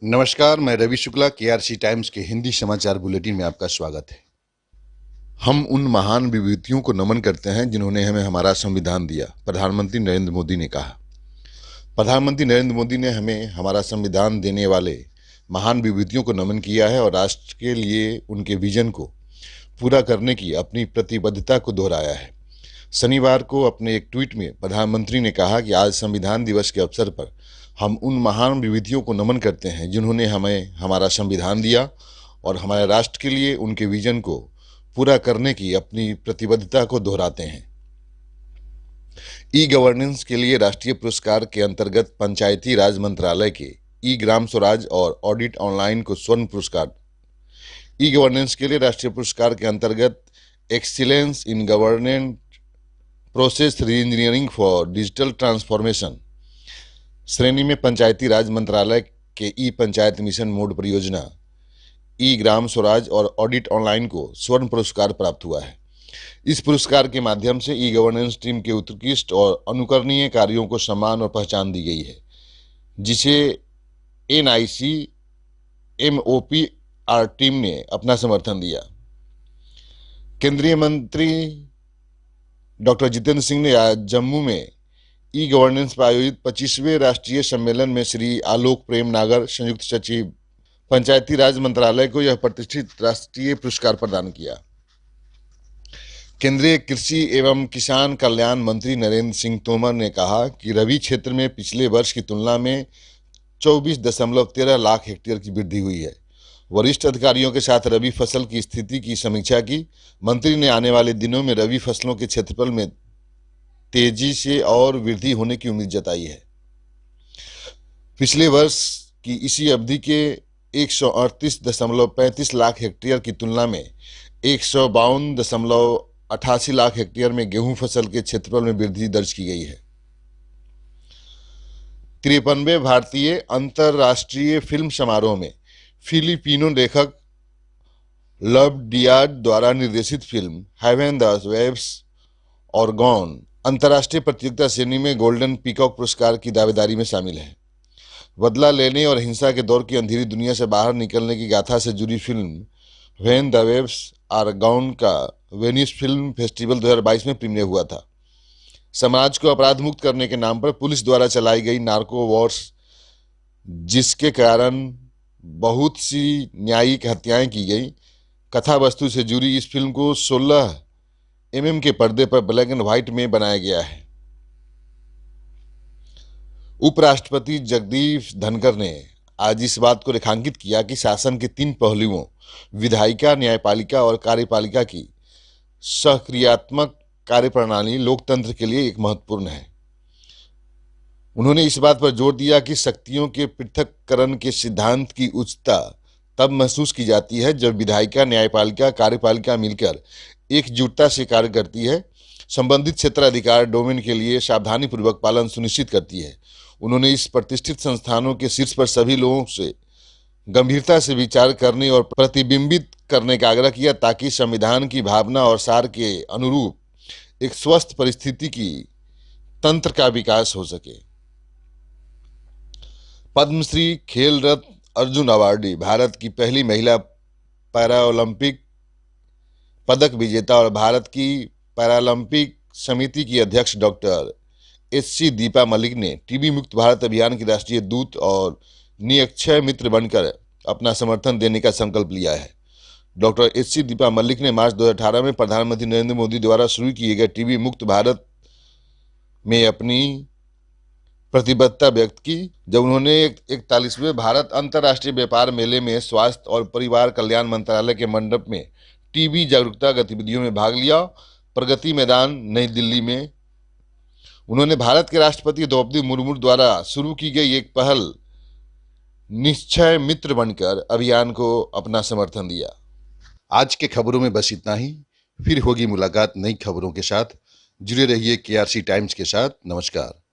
नमस्कार, मैं Ravi Shukla KRC times के हिंदी समाचार बुलेटिन में आपका स्वागत है। हम उन महान विभूतियों को नमन करते हैं जिन्होंने हमें हमारा संविधान दिया, प्रधानमंत्री नरेंद्र मोदी ने कहा। प्रधानमंत्री नरेंद्र मोदी ने हमें हमारा संविधान देने वाले महान विभूतियों को नमन किया है और राष्ट्र के लिए उनके विजन को पूरा करने की अपनी प्रतिबद्धता को दोहराया है। शनिवार को अपने एक ट्वीट में प्रधानमंत्री ने कहा कि आज संविधान दिवस के अवसर पर हम उन महान विभूतियों को नमन करते हैं जिन्होंने हमें हमारा संविधान दिया और हमारे राष्ट्र के लिए उनके विजन को पूरा करने की अपनी प्रतिबद्धता को दोहराते हैं। ई गवर्नेंस के लिए राष्ट्रीय पुरस्कार के अंतर्गत पंचायती राज मंत्रालय के ई ग्राम स्वराज और ऑडिट ऑनलाइन को स्वर्ण पुरस्कार, ई गवर्नेंस के लिए राष्ट्रीय पुरस्कार के अंतर्गत एक्सीलेंस इन गवर्नेंस प्रोसेस री इंजीनियरिंग फॉर डिजिटल ट्रांसफॉर्मेशन श्रेणी में पंचायती राज मंत्रालय के ई पंचायत मिशन मोड परियोजना, ई ग्राम स्वराज और ऑडिट ऑनलाइन को स्वर्ण पुरस्कार प्राप्त हुआ है। इस पुरस्कार के माध्यम से ई गवर्नेंस टीम के उत्कृष्ट और अनुकरणीय कार्यों को सम्मान और पहचान दी गई है, जिसे एनआईसी एमओपीआर टीम ने अपना समर्थन दिया। केंद्रीय मंत्री डॉक्टर जितेंद्र सिंह ने आज जम्मू में ई गवर्नेंस पर आयोजित 25वें राष्ट्रीय सम्मेलन में श्री आलोक प्रेम नागर, संयुक्त सचिव, पंचायती राज मंत्रालय को यह प्रतिष्ठित राष्ट्रीय पुरस्कार प्रदान किया। केंद्रीय कृषि एवं किसान कल्याण मंत्री नरेंद्र सिंह तोमर ने कहा कि रबी क्षेत्र में पिछले वर्ष की तुलना में 24.13 लाख हेक्टेयर की वृद्धि हुई है। वरिष्ठ अधिकारियों के साथ रबी फसल की स्थिति की समीक्षा की। मंत्री ने आने वाले दिनों में रबी फसलों के क्षेत्रफल में तेजी से और वृद्धि होने की उम्मीद जताई है। पिछले वर्ष की इसी अवधि के 138.35 लाख हेक्टेयर की तुलना में 152.88 लाख हेक्टेयर में गेहूं फसल के क्षेत्रफल में वृद्धि दर्ज की गई है। 53वें भारतीय अंतर्राष्ट्रीय फिल्म समारोह में फिलिपिनो लेखक लव डियाज द्वारा निर्देशित फिल्म हेवन द वेव्स और गॉन अंतर्राष्ट्रीय प्रतियोगिता श्रेणी में गोल्डन पीकॉक पुरस्कार की दावेदारी में शामिल है। बदला लेने और हिंसा के दौर की अंधेरी दुनिया से बाहर निकलने की गाथा से जुड़ी film when the waves are gone का वेनिस फिल्म फेस्टिवल 2022 में प्रीमियर हुआ था। समाज को अपराध मुक्त करने के नाम पर पुलिस द्वारा चलाई गई नार्को वॉर्स, जिसके कारण बहुत सी न्यायिक हत्याएं की गई, कथा वस्तु से जुड़ी इस फिल्म को 16 के पर्दे पर ब्लैक एंड व्हाइट में बनाया गया है। उपराष्ट्रपति जगदीप धनखड़ ने आज इस बात को रेखांकित किया कि शासन के 3 पहलुओं विधायिका, न्यायपालिका और कार्यपालिका की सक्रियात्मक कार्यप्रणाली लोकतंत्र के लिए एक महत्वपूर्ण है। उन्होंने इस बात पर जोर दिया कि शक्तियों के पृथक्करण के सिद्धांत की उच्चता तब महसूस की जाती है जब विधायिका, न्यायपालिका, कार्यपालिका मिलकर एकजुटता से कार्य करती है, संबंधित क्षेत्राधिकार डोमेन के लिए सावधानीपूर्वक पालन सुनिश्चित करती है। उन्होंने इस प्रतिष्ठित संस्थानों के शीर्ष पर सभी लोगों से गंभीरता से विचार करने और प्रतिबिंबित करने का आग्रह किया ताकि संविधान की भावना और सार के अनुरूप एक स्वस्थ परिस्थिति की तंत्र का विकास हो सके। पद्मश्री खेल रत्न अर्जुन अवार्डी, भारत की पहली महिला पैरालंपिक पदक विजेता और भारत की पैरालंपिक समिति की अध्यक्ष डॉक्टर एच.सी. दीपा मलिक ने टीबी मुक्त भारत अभियान की राष्ट्रीय दूत और निक्षय मित्र बनकर अपना समर्थन देने का संकल्प लिया है। डॉक्टर एच.सी. दीपा मलिक ने मार्च 2018 में प्रधानमंत्री नरेंद्र मोदी द्वारा शुरू किए गए टीबी मुक्त भारत में अपनी प्रतिबद्धता व्यक्त की, जब उन्होंने 41वें भारत अंतर्राष्ट्रीय व्यापार मेले में स्वास्थ्य और परिवार कल्याण मंत्रालय के मंडप में टीबी जागरूकता गतिविधियों में भाग लिया। प्रगति मैदान, नई दिल्ली में उन्होंने भारत के राष्ट्रपति द्रौपदी मुर्मू द्वारा शुरू की गई एक पहल निक्षय मित्र बनकर अभियान को अपना समर्थन दिया। आज के खबरों में बस इतना ही। फिर होगी मुलाकात नई खबरों के साथ। जुड़े रहिए केआरसी टाइम्स के साथ। नमस्कार।